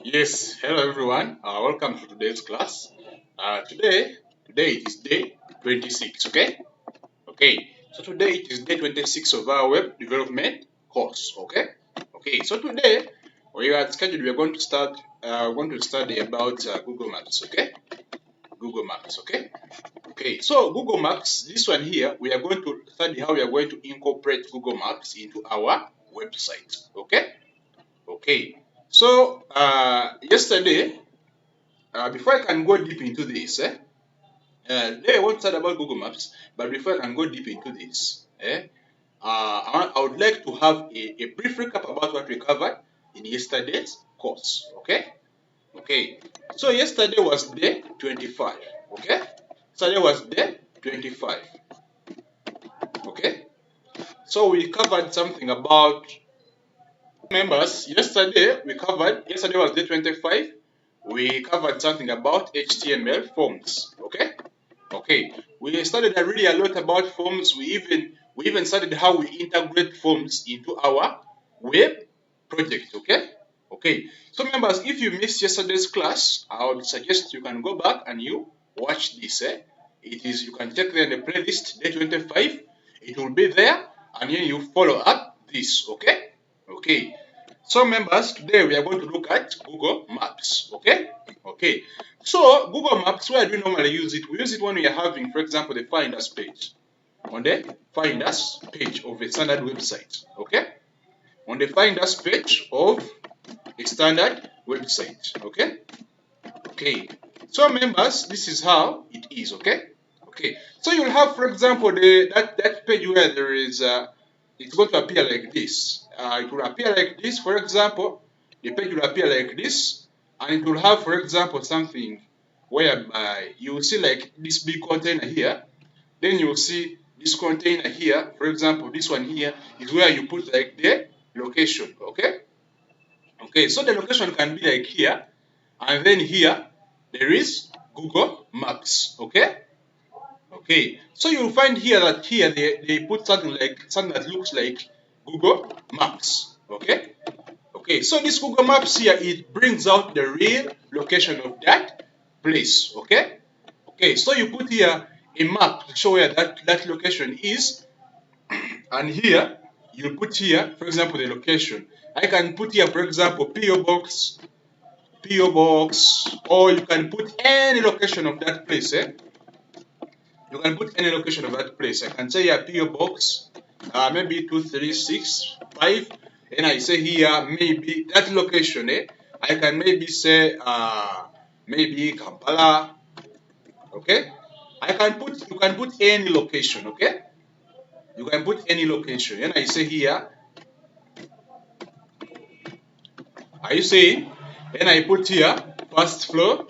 Yes, hello everyone. Welcome to today's class. Today it is day 26. Okay. So today it is day 26 of our web development course. Okay. So today we are scheduled. We are going to start. Going to study about Google Maps. Okay. Google Maps. Okay. Okay. So Google Maps. This one here, we are going to study how we are going to incorporate Google Maps into our website. Okay. Okay. So yesterday. Before I can go deep into this, today I want to start about Google Maps, but before I can go deep into this, I would like to have a brief recap about what we covered in yesterday's course. Okay. So yesterday was day 25. Okay, yesterday was day 25. Okay, so we covered something about members. Yesterday was day 25. We covered something about HTML forms. Okay, we studied really a lot about forms. We even studied how we integrate forms into our web project. Okay. So members, if you missed yesterday's class, I would suggest you can go back and you watch this. You can check there in the playlist day 25. It will be there, and then you follow up this. Okay. So members, today we are going to look at Google Maps. Okay. So Google Maps, where do we normally use it? We use it when we are having, for example, the Find Us page. On the Find Us page of a standard website. Okay. On the Find Us page of a standard website. Okay. So members, this is how it is. Okay. So you'll have, for example, that page where there is it's going to appear like this. It will appear like this. For example, the page will appear like this, and it will have, for example, something whereby you will see like this big container here. Then you will see this container here. For example, this one here is where you put like the location. Okay. So the location can be like here, and then here there is Google Maps. Okay, so you'll find here that here they put something that looks like Google Maps. Okay, so this Google Maps here, it brings out the real location of that place. Okay, so you put here a map to show where that location is, and here you put here, for example, the location. I can put here, for example, PO box, or you can put any location of that place. You can put any location of that place. I can say here PO box, maybe 2365, and I say here maybe that location. I can maybe say maybe Kampala. Okay, you can put any location. Okay, you can put any location, and I say here. Are you saying? And I put here first floor,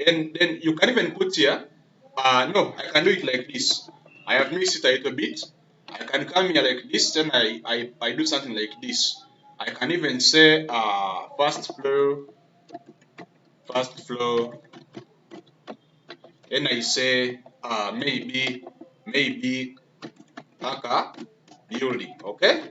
and then you can even put here. No, I can do it like this. I have mixed it a little bit. I can come here like this, then I do something like this. I can even say first floor, and I say maybe Aka building. Okay.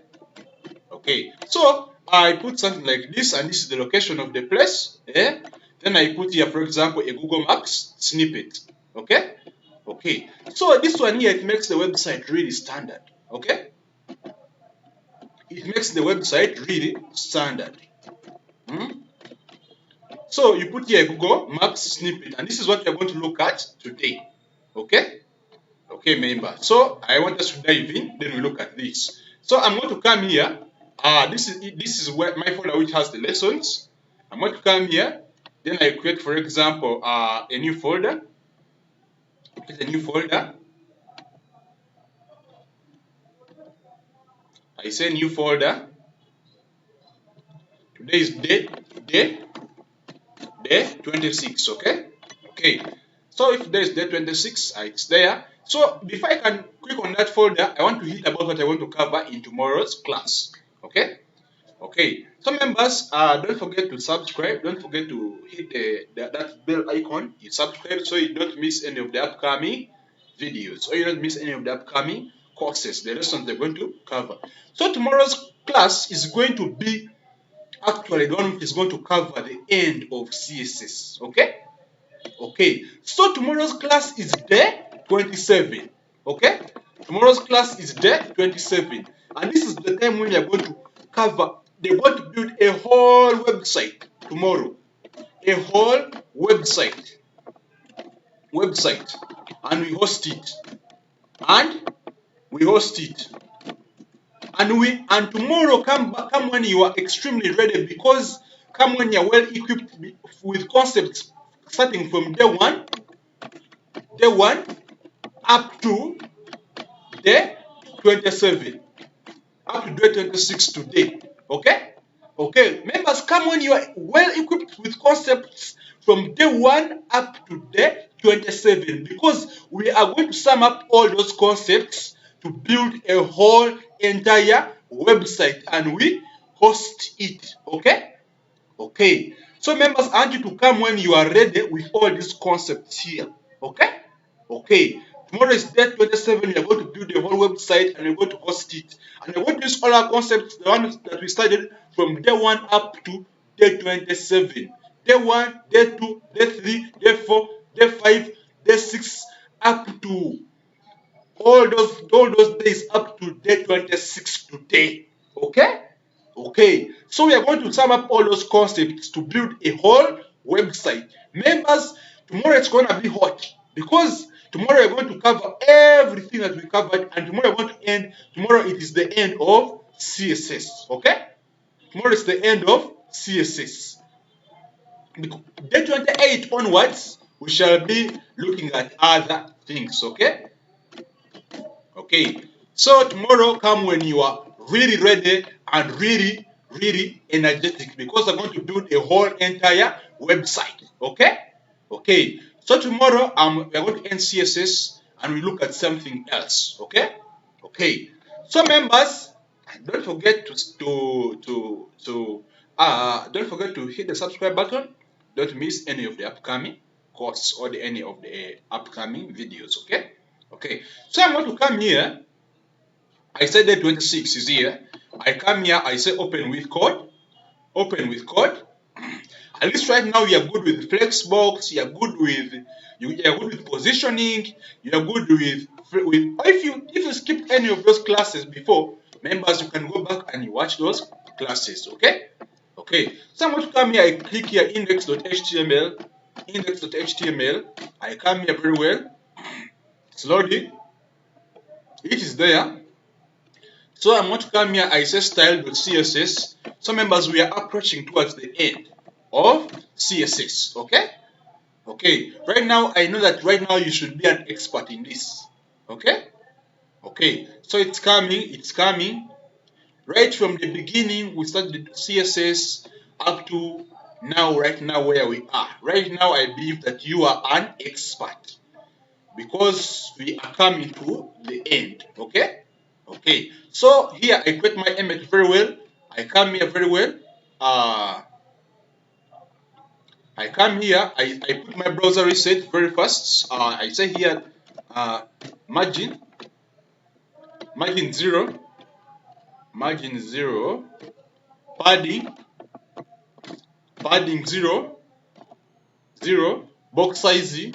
So I put something like this, and this is the location of the place. Then I put here, for example, a Google Maps snippet. Okay. So this one here, it makes the website really standard. Okay. It makes the website really standard. So you put here a Google Maps snippet, and this is what we are going to look at today. Okay, member. So I want us to dive in, then we look at this. So I'm going to come here. This is where my folder which has the lessons. I'm going to come here. Then I create, for example, a new folder. It's a new folder. I say new folder. Today is day 26. Okay. So if there is day 26, it's there. So before I can click on that folder, I want to hit about what I want to cover in tomorrow's class. Okay. So members, don't forget to subscribe. Don't forget to hit that bell icon. You subscribe so you don't miss any of the upcoming videos, or you don't miss any of the upcoming courses, the lessons they're going to cover. So tomorrow's class is going to be actually the one which is going to cover the end of CSS. Okay? Okay. So tomorrow's class is day 27. Okay? Tomorrow's class is day 27. And this is the time when you're going to cover, they're going to build a whole website tomorrow. A whole website. And we host it. And we host it. And tomorrow come when you are extremely ready, because come when you're well equipped with concepts starting from day one up to day 27, up to day 26 today. Okay? Okay, members, come when you are well equipped with concepts from day 1 up to day 27, because we are going to sum up all those concepts to build a whole entire website and we host it. Okay? Okay. So members, I want you to come when you are ready with all these concepts here. Okay? Okay. Tomorrow is day 27. We are going to build the whole website and we're going to host it. And we're going to use all our concepts, the ones that we studied from day 1 up to day 27. Day 1, day 2, day 3, day 4, day 5, day 6, up to all those days up to day 26 today. Okay? Okay. So we are going to sum up all those concepts to build a whole website. Members, tomorrow it's going to be hot, because tomorrow we're going to cover everything that we covered, and tomorrow we're going to end. Tomorrow it is the end of CSS. Okay? Tomorrow is the end of CSS. Day 28 onwards, we shall be looking at other things. Okay? Okay, so tomorrow come when you are really ready and really energetic, because I'm going to build a whole entire website. Okay? Okay, so tomorrow we are going to end CSS and we look at something else. Okay? Okay, so members, don't forget don't forget to hit the subscribe button. Don't miss any of the upcoming courses or any of the upcoming videos. Okay? Okay, so I'm going to come here. I said day 26 is here. I come here, I say open with code. Open with code. At least right now you are good with Flexbox, you are good with positioning, you are good with if you skipped any of those classes before, members, you can go back and you watch those classes. Okay? Okay. So I'm going to come here, I click here index.html, index.html. I come here very well. It's loading. It is there. So I'm going to come here, I say style.css. So members, we are approaching towards the end of CSS. Okay? Okay. Right now, I know that right now you should be an expert in this. Okay? Okay. So it's coming. Right from the beginning, we started CSS up to now, right now where we are. Right now, I believe that you are an expert, because we are coming to the end. Okay? Okay, so here I create my image very well. I come here very well. I come here, I put my browser reset very fast. I say here margin 0, padding 0, box sizing,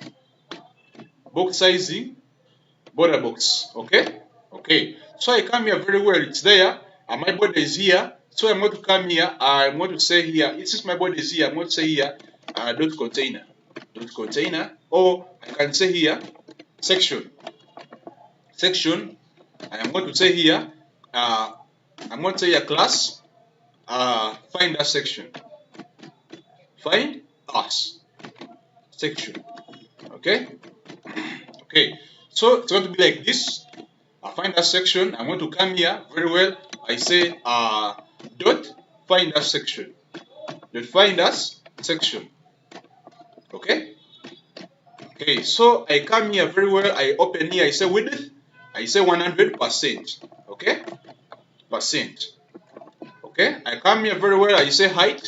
border box. Okay? Okay. So I come here very well, it's there, and my border is here. So I'm going to come here, I'm going to say here, since my border is here, I'm going to say here dot container, or I can say here section. I am going to say here I'm going to say here class find us section. Find us section. Okay? Okay. So it's going to be like this. Find us section. I'm going to come here very well. I say dot find us section. Dot find us section. Okay? Okay, so I come here very well. I open here. I say width. I say 100%. Okay? Percent. Okay? I come here very well. I say height.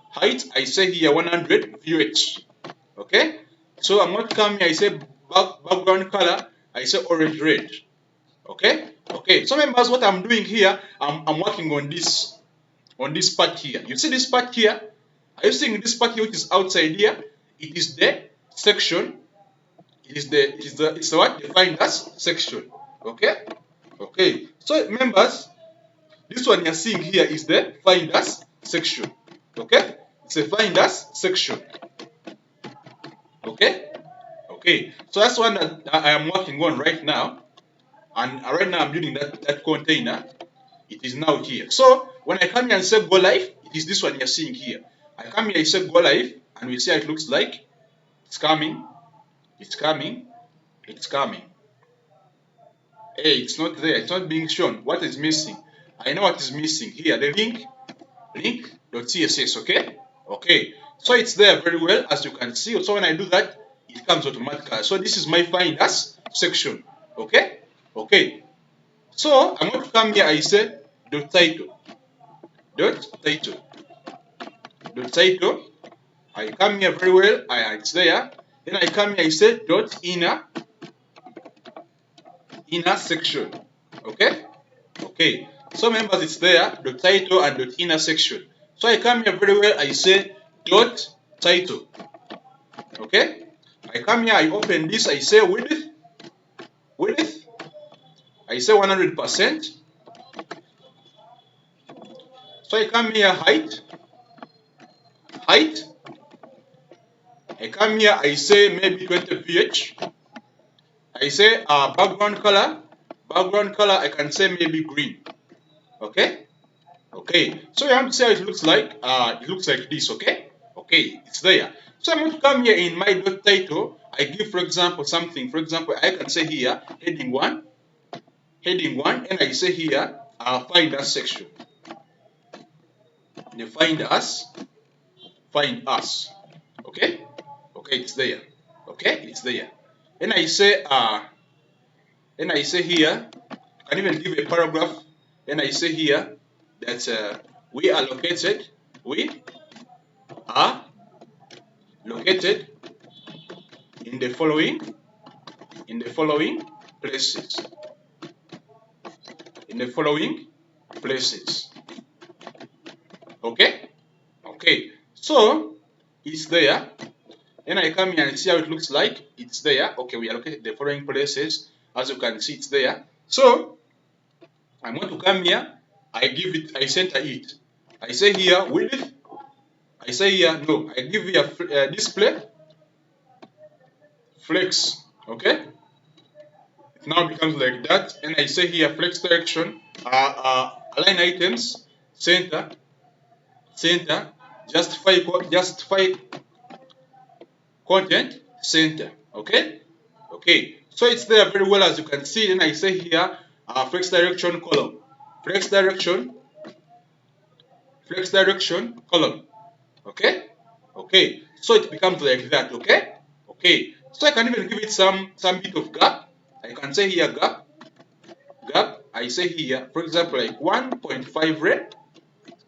Height. I say here 100 VH. Okay? So I'm going to come here. I say background color. I say orange red. Okay? Okay, so members, what I'm doing here, I'm working on this part here. You see this part here? Are you seeing this part here which is outside here? It is the section. It's the what? Defined as section. Okay? Okay. So members, this one you're seeing here is the find us section. Okay? It's a find us section. Okay? Okay. So that's one that I am working on right now. And right now I'm building that container. It is now here. So when I come here and say go live, it is this one you're seeing here. I come here, I say go live, and we see how it looks like. It's coming, it's coming, it's coming. Hey, it's not there, it's not being shown. What is missing? I know what is missing here. The link.css, okay? Okay. So it's there very well, as you can see. So when I do that, it comes automatically. So this is my find us section. Okay? Okay. So I'm going to come here, I say .title. .title. .title. I come here very well, it's there. Then I come here, I say .inner section. Okay? Okay. So members, it's there, .title and .inner section. So I come here very well, I say .title. Okay? I come here, I open this, I say width. I say 100%. So I come here, height. I come here, I say maybe 20 ph. I say background color. I can say maybe green. Okay? Okay. So you have to see how it looks like. It looks like this, okay? Okay, it's there. So I'm going to come here in my .title. I give, for example, something. For example, I can say here, heading 1, and I say here, find us section. The find us. Okay? Okay, it's there. Okay, it's there. And I say here, I can even give a paragraph. And I say here that we are located in the following places. Okay? Okay. So it's there. Then I come here and see how it looks like. It's there. Okay, we are located in the following places. As you can see, it's there. So I'm going to come here. I center it. I say here width. I say here no. I give here display flex. Okay. It now becomes like that. And I say here flex direction. Align items. Center. Justify content. Center. Okay. Okay. So it's there very well, as you can see. Then I say here flex direction column. Flex direction column. Okay. Okay. So it becomes like that. Okay. Okay. So I can even give it some bit of gap. I can say here gap. I say here, for example, like 1.5 rem.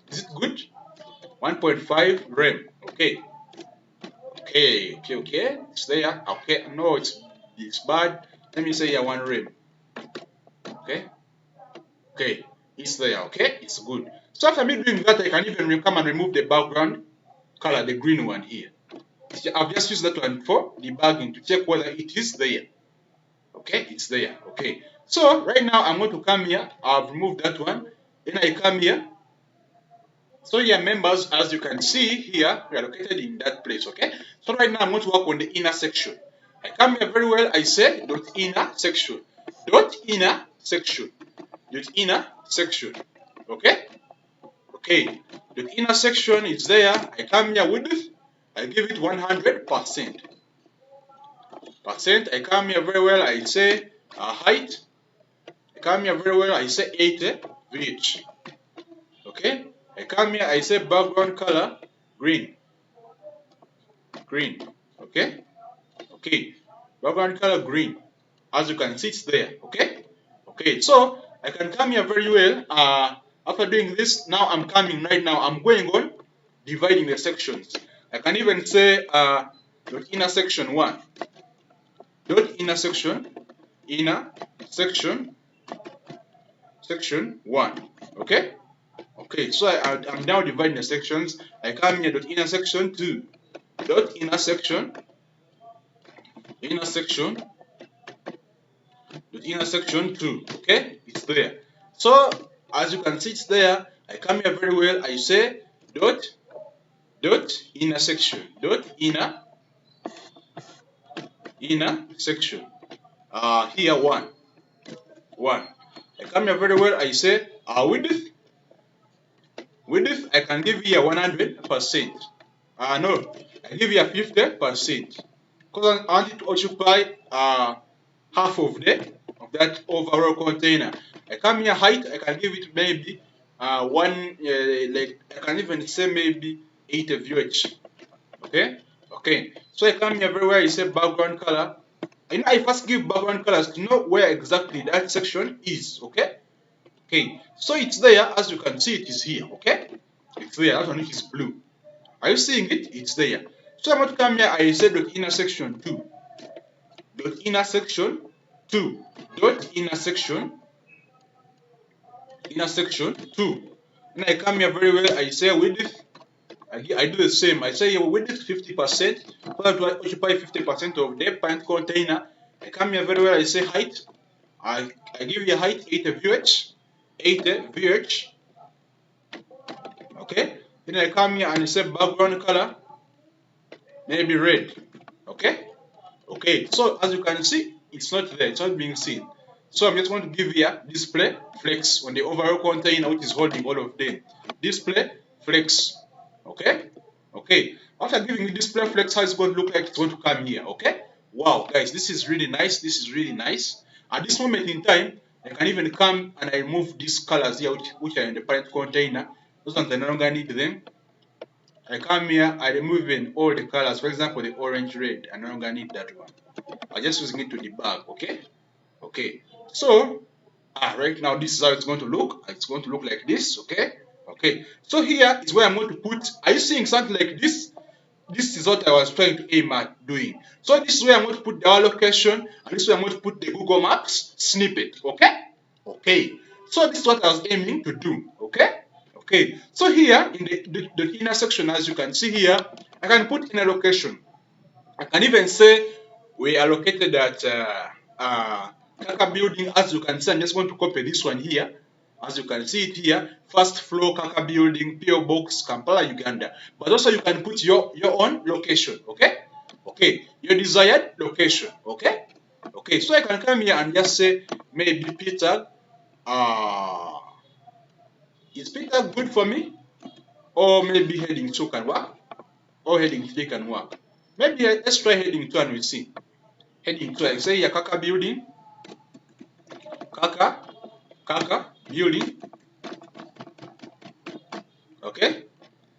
Is it good? 1.5 rem. Okay. Okay. It's there. Okay. No, it's bad. Let me say here 1 rem. Okay. Okay. It's there. Okay. It's good. So after me doing that, I can even come and remove the background color, the green one here. I've just used that one for debugging to check whether it is there. Okay, it's there. Okay. So right now I'm going to come here. I've removed that one. Then I come here. So here, members, as you can see here, we are located in that place. Okay. So right now I'm going to work on the inner section. I come here very well. I say .inner section. .inner section. .inner section. Okay. Okay. The inner section is there. I come here with it. I give it 100%. I come here very well. I say height. I come here very well. I say 80 VH. Okay. I come here. I say background color green. Okay. Okay. Background color green. As you can see, it's there. Okay. Okay. So I can come here very well. After doing this, now I'm coming right now. I'm going on dividing the sections. I can even say inner section 1. Inner section section 1. Okay. Okay, so I'm now dividing the sections. I come here dot inner section 2 dot inner section dot inner section 2. Okay, it's there. So as you can see, it's there. I come here very well. I say dot inner section dot inner section. Here 1. I come here very well. I say width I can give here 100%. No, I give here 50%. Because I want it to occupy half of that overall container. I come here height, I can give it maybe like I can even say maybe 80 VH. Okay. So I come here very well. I say background color. I first give background colors to know where exactly that section is. Okay, so it's there. As you can see, it is here. Okay, it's there. That one is blue. Are you seeing it? It's there. So I'm going to come here. I say dot inner section 2 dot inner section 2 dot inner section 2. And I come here very well. I say width. I do the same. I say width 50%. So that will occupy 50% of the parent container. I come here very well. I say height. I give you height 80 VH. 80 VH. Okay. Then I come here and I say background color, maybe red. Okay. So as you can see, it's not there. It's not being seen. So I'm just going to give here display flex on the overall container which is holding all of them. Display flex. Okay. After giving you display flex, how it's going to look like, it's going to come here. Okay. Wow, guys, this is really nice. At this moment in time, I can even come and I remove these colors here which are in the parent container. Those ones I no longer need them. I come here, I remove in all the colors. For example, the orange, red. I no longer need that one. I'm just using it to debug. Okay. So right now this is how it's going to look. It's going to look like this. Okay. So here is where I'm going to put. Are you seeing something like this? This is what I was trying to aim at doing. So this is where I'm going to put the location, and this is where I'm going to put the Google Maps snippet. Okay. So this is what I was aiming to do. Okay. So here in the inner section, as you can see here, I can put in a location. I can even say we are located at Kaka building. As you can see, I'm just going to copy this one here. As you can see it here, first floor Kaka building, PO Box, Kampala, Uganda. But also you can put your own location. Okay, your desired location. Okay. So I can come here and just say maybe Peter. Is Peter good for me? Or maybe heading 2 can work? Or heading 3 can work? Maybe let's try heading 2 and we'll see. Heading 2, I say here Kaka building. Kaka building. Okay.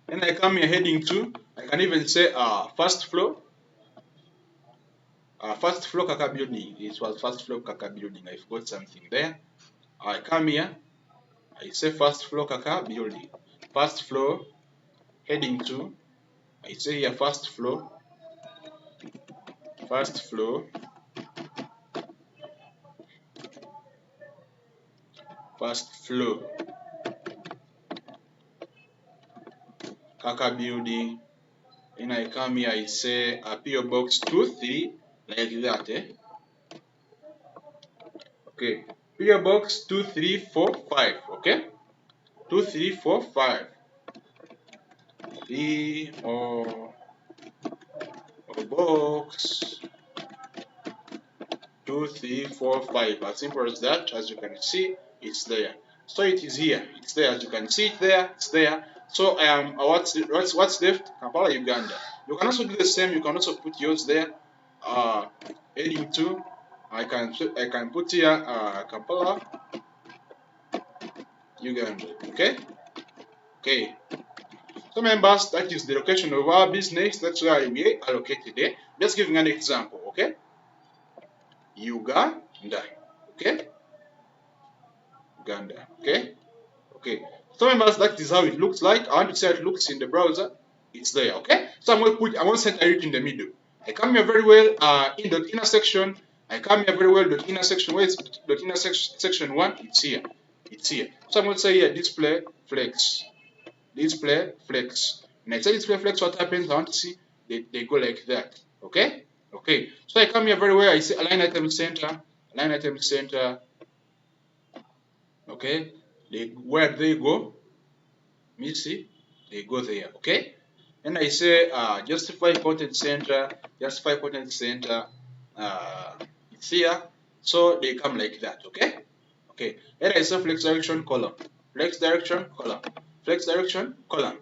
Then I come here heading 2. I can even say first floor. First floor Kaka building. It was first floor Kaka building. I forgot something there. I come here. I say first floor Kaka building. First floor heading 2. I say here first floor. Kaka building. Then I come here, I say PO Box 23, like that. Okay, PO Box 2345. Okay, 2345. PO Box 2345. As simple as that. As you can see, it's there. So it is here. It's there. As you can see it there. It's there. So what's left? Kampala, Uganda. You can also do the same. You can also put yours there. Heading 2. I can put here Kampala, Uganda. Okay. So members, that is the location of our business. That's where we are located there. Just giving an example. Okay. Uganda. Uganda. Okay. So members, that is how it looks like. I want to see how it looks in the browser. It's there. Okay. So I'm going to center it in the middle. I come here very well in the inner section. I come here very well dot inner section. Where is dot inner section 1? It's here. it's here. So I'm going to say here display flex. Display flex. When I say display flex, what happens? I want to see they go like that. Okay? Okay. So I come here very well. I say align item center, align item center. Okay? Where they go? Let me see. They go there. Okay? And I say justify content center, justify content center. It's here. So they come like that. Okay? Okay. And I say flex direction column, flex direction column, flex direction column.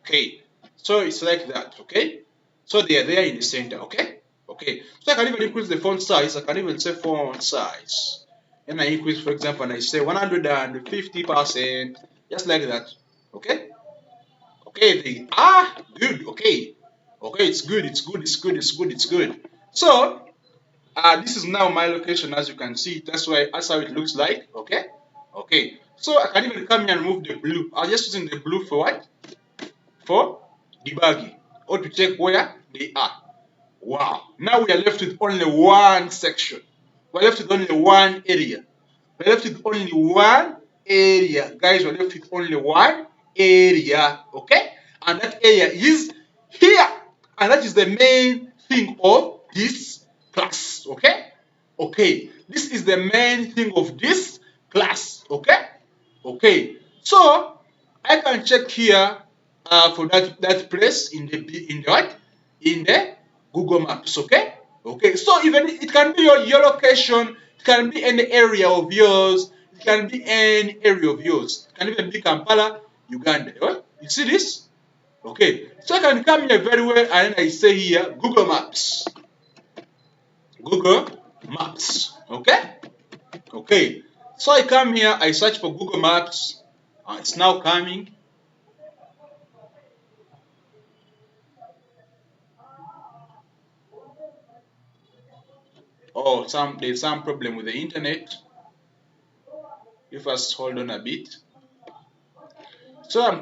Okay, so it's like that. Okay, so they are there in the center. Okay, okay, so I can even increase the font size. I can even say font size, and I increase, for example, and I say 150%, just like that. Okay, okay, they are good. Okay, okay, it's good, it's good, it's good, it's good, it's good. So this is now my location, as you can see. That's how it looks like. Okay, okay, so I can even come here and remove the blue. I'm just using the blue for what? For debugging or to check where they are. Wow. Now we are left with only one section. We're left with only one area. We're left with only one area. Guys, we're left with only one area. Okay? And that area is here. And that is the main thing of this class. Okay? Okay. This is the main thing of this class. Okay? Okay. So I can check here for that place in the what? In the Google Maps. Okay? Okay. So even it can be your location, it can be any area of yours, it can be any area of yours. It can even be Kampala, Uganda. Right? You see this? Okay. So I can come here very well and I say here Google Maps. Google Maps. Okay? Okay. So I come here, I search for Google Maps. It's now coming. Oh, there's some problem with the internet. You first hold on a bit. So I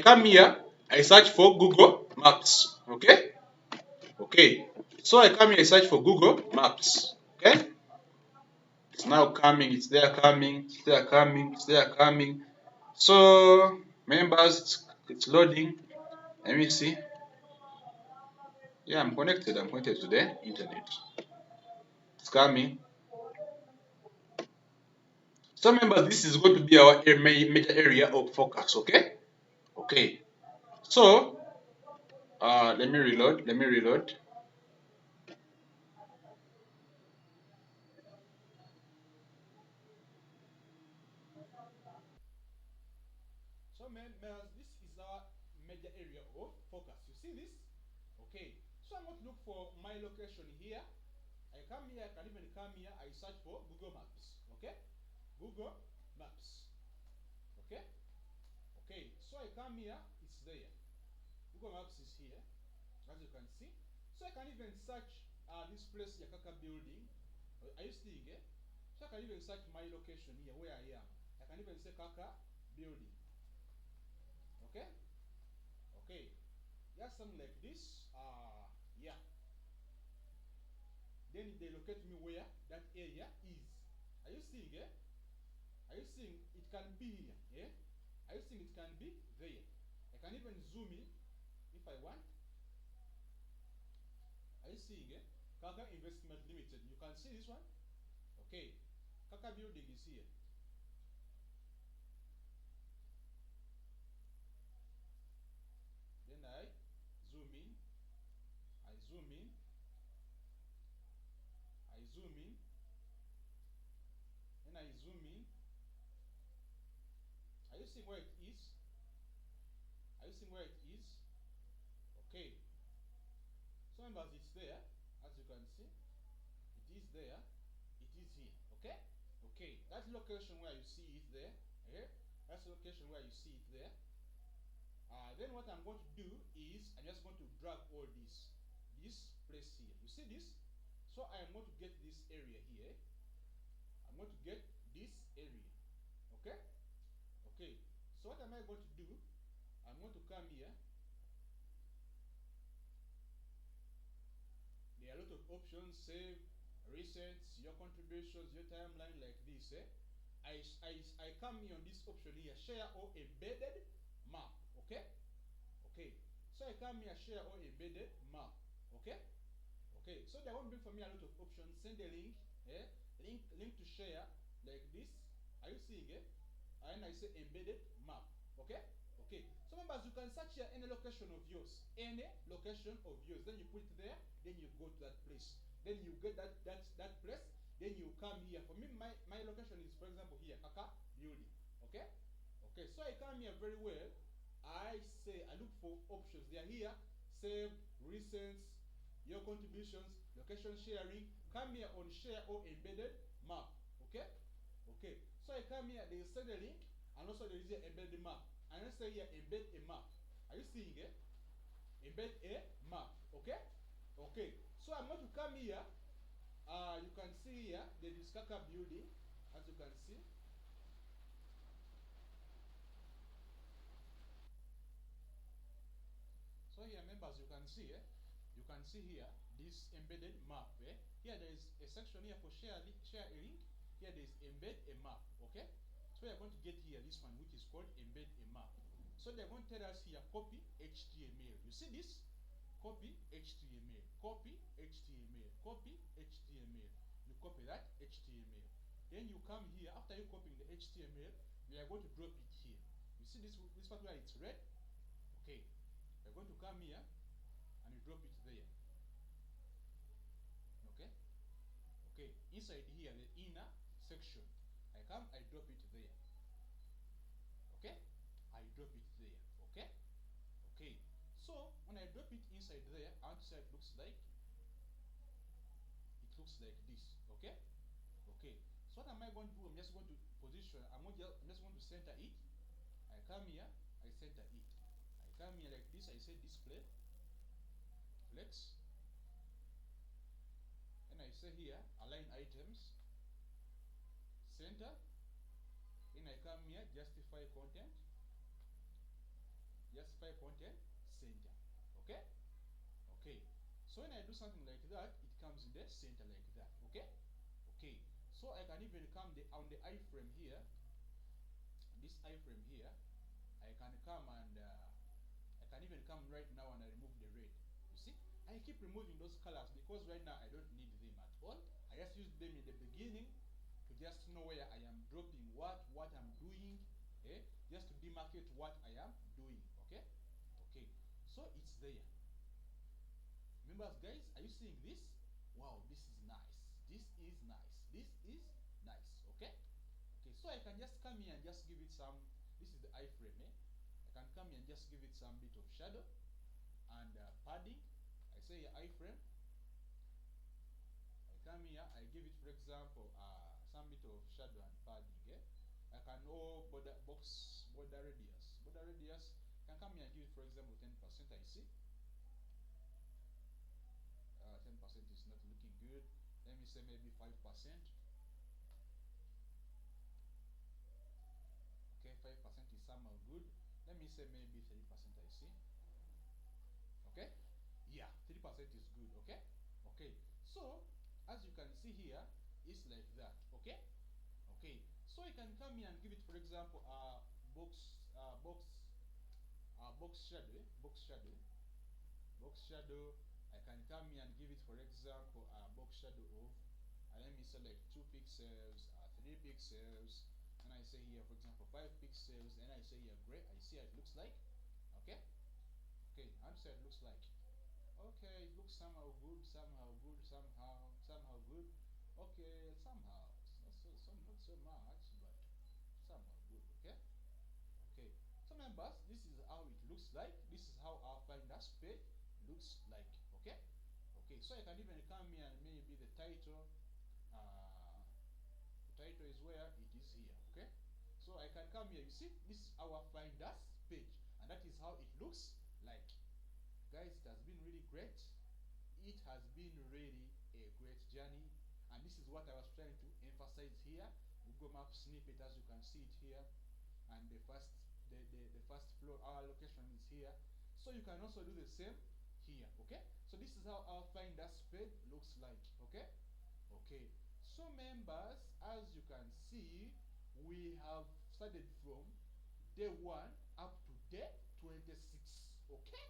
come here, I search for Google Maps. Okay? Okay. So I come here, I search for Google Maps. Okay? It's now coming, it's there coming, it's there coming, it's there coming. So members, it's loading. Let me see. Yeah, I'm connected to the internet. It's coming. So remember, this is going to be our major area of focus. Okay? Okay. So let me reload. Let me reload. So members, this is our major area of focus. You see this? Okay. So I'm going to look for my location here. I come here, I can even come here, I search for Google Maps. Okay? Google Maps. Okay? Okay. So I come here, it's there. Google Maps is here, as you can see. So I can even search this place, Yakaka building. Are you seeing it? So I can even search my location here, where I am. I can even say Kaka building. Okay? Okay. Yeah, something like this. Yeah. Then they locate me where that area is. Are you seeing it? Are you seeing it can be here? Yeah? Are you seeing it can be there? I can even zoom in if I want. Are you seeing it? Kaka Investment Limited. You can see this one? Okay. Kaka building is here. Then I zoom in. I zoom in. I zoom in. Then I zoom in. Are you seeing where it is? Are you seeing where it is? Okay. So members, it's there, as you can see. It is there. It is here. Okay? Okay. That location where you see it there. Okay? That's the location where you see it there. Then what I'm going to do is I'm just going to drag all this place here. You see this? So I am going to get this area here. I'm going to get this area. Okay? Okay. So what am I going to do? I'm going to come here. There are a lot of options: save, recent, your contributions, your timeline, like this. I come here on this option here, share or embedded map. Okay, okay. So I come here, share or embedded map. Okay, okay. So they won't bring for me a lot of options. Send a link, link to share like this. Are you seeing it? And I say embedded map. Okay, okay. So members, you can search here any location of yours, any location of yours. Then you put it there. Then you go to that place. Then you get that place. Then you come here. For me, my location is, for example, here, Kaka building. Okay, okay. So I come here very well. I say I look for options. They are here: saved, recent, your contributions, location sharing. Come here on share or embedded map. Okay, okay. So I come here. They send a link, and also there is an embedded map. And I say here embed a map. Are you seeing it? Embed a map. Okay, okay. So I'm going to come here. You can see here there is Kaka building, as you can see. So here, members, you can see here this embedded map. Here there is a section here for share a link. Here there is embed a map. Okay, so we are going to get here this one, which is called embed a map. So they're going to tell us here copy HTML. You see this? Copy HTML, copy HTML, copy HTML. You copy that HTML. Then you come here. After you copying the HTML, we are going to drop it here. You see this part where it's red? Okay. We're going to come here and you drop it there. Okay? Okay. Inside here, the inner section. I come, I drop it there. Okay? I drop it there. Okay? Okay. So when I drop it inside there, outside looks like this. Okay? Okay. So what am I going to do? I'm just going to position. I'm just going to center it. I come here, I center it. I come here like this. I say display, flex, and I say here align items, center. Then I come here justify content, center. Okay, okay. So when I do something like that, it comes in the center like that. Okay, okay. So I can even come on the iframe here. This iframe here, I can come and I can even come right now and I remove the red. You see, I keep removing those colors because right now I don't need them at all. I just use them in the beginning to just know where I am dropping what I'm doing, just to demarcate what I am doing. Okay, okay. So it's there. Members, guys, are you seeing this? Wow, this is nice. This is nice. This is nice. Okay, okay. So I can just come here and just give it some. This is the iframe. I can come here and just give it some bit of shadow and padding. I say here iframe. I come here, I give it, for example, some bit of shadow and padding. I can border radius. Border radius, I can come here and give it, for example, 10%. I see 10% is not looking good. Let me say maybe 5%. Okay, 5% is somehow good. Let me say maybe 3%. I see. Okay, yeah, 3% is good. Okay, okay. So as you can see here, it's like that. Okay, okay. So I can come here and give it, for example, box shadow. I can come here and give it, for example, box shadow of, let me select 2 pixels, 3 pixels, and I say here, for example, 5 pixels, and I say here gray. I see how it looks like. Okay, okay. How say it looks like? Okay, it looks somehow good, somehow good. Okay, somehow not so much, but somehow good. Okay, okay. So members, this is how it looks like. This is how our Finders page looks like. Okay, okay. So I can even come here and maybe the title. The title is where it is here. Okay, so I can come here. You see, this is our Finders page, and that is how it looks like. Guys, it has been really great. It has been really a great journey, and this is what I was trying to emphasize here. Google Map snippet, as you can see it here, and the first floor, our location is here. So you can also do the same here. Okay, so this is how our Finders page looks like. Okay, okay. So members, as you can see, we have started from day 1 up to day 26. Okay?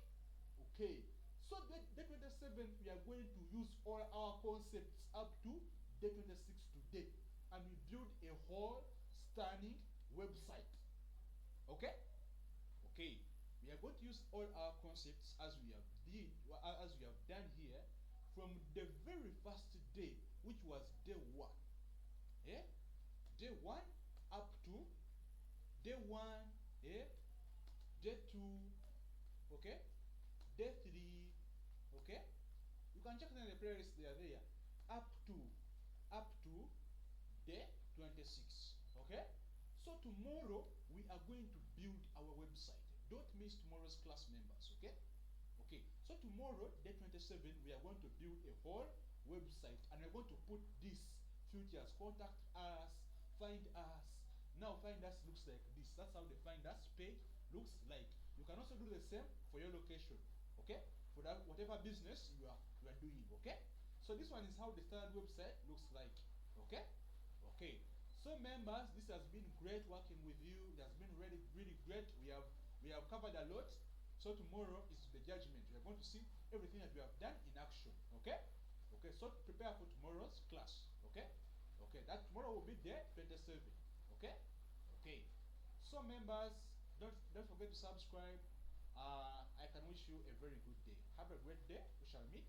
Okay. So day 27, we are going to use all our concepts up to day 26 today. And we build a whole stunning website. Okay? Okay. We are going to use all our concepts as we have done here from the very first day, which was day 1. Yeah? Day 1 up to day 1, yeah? Day 2, okay? Day 3, okay? You can check in the playlist, they are there. Up to day 26. Okay? So tomorrow we are going to build our website. Don't miss tomorrow's class, members. Okay? Okay. So tomorrow, day 27, we are going to build a whole website, and we're going to put these features: contact us, find us. Now find us looks like this. That's how the find us page looks like. You can also do the same for your location. Okay? For that whatever business you are doing. Okay? So this one is how the standard website looks like. Okay? Okay. So members, this has been great working with you. It has been really, really great. We have covered a lot. So tomorrow is the judgment. We are going to see everything that we have done in action. Okay? Okay, so prepare for tomorrow's class. Okay? Okay, that tomorrow will be day 27. Okay? Okay. So members, don't forget to subscribe. I can wish you a very good day. Have a great day. We shall meet